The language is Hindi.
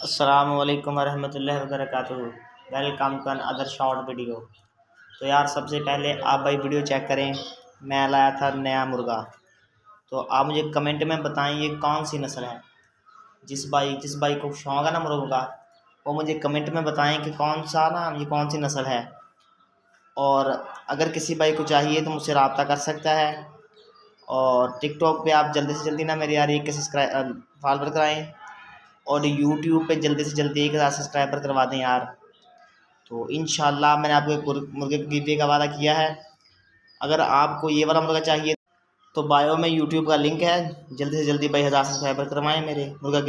अस्सलामुअलैकुम वरहमतुल्लाहि वबरकातुहू। Welcome to other short video. तो यार सबसे पहले आप भाई वीडियो चेक करें। मैं लाया था नया मुर्गा, तो आप मुझे कमेंट में बताएं ये कौन सी नस्ल है। जिस भाई को शौक है ना मुर्गों का, वो मुझे कमेंट में बताएं कि ये कौन सी नस्ल है। और अगर किसी भाई को चाहिए तो मुझसे रब्ता कर सकता है। और टिकटॉक पे आप जल्दी से जल्दी ना मेरे यार 1 सब्सक्राइब फॉलोवर कराएँ, और यूट्यूब पे जल्दी से जल्दी 1000 सब्सक्राइबर करवा दें यार। तो इंशाल्लाह मैंने आपको एक मुर्गे के गिफ्ट का वादा किया है। अगर आपको ये वाला मुर्गा चाहिए तो बायो में यूट्यूब का लिंक है, जल्दी से जल्दी भाई 1000 सब्सक्राइबर करवाएं मेरे मुर्गा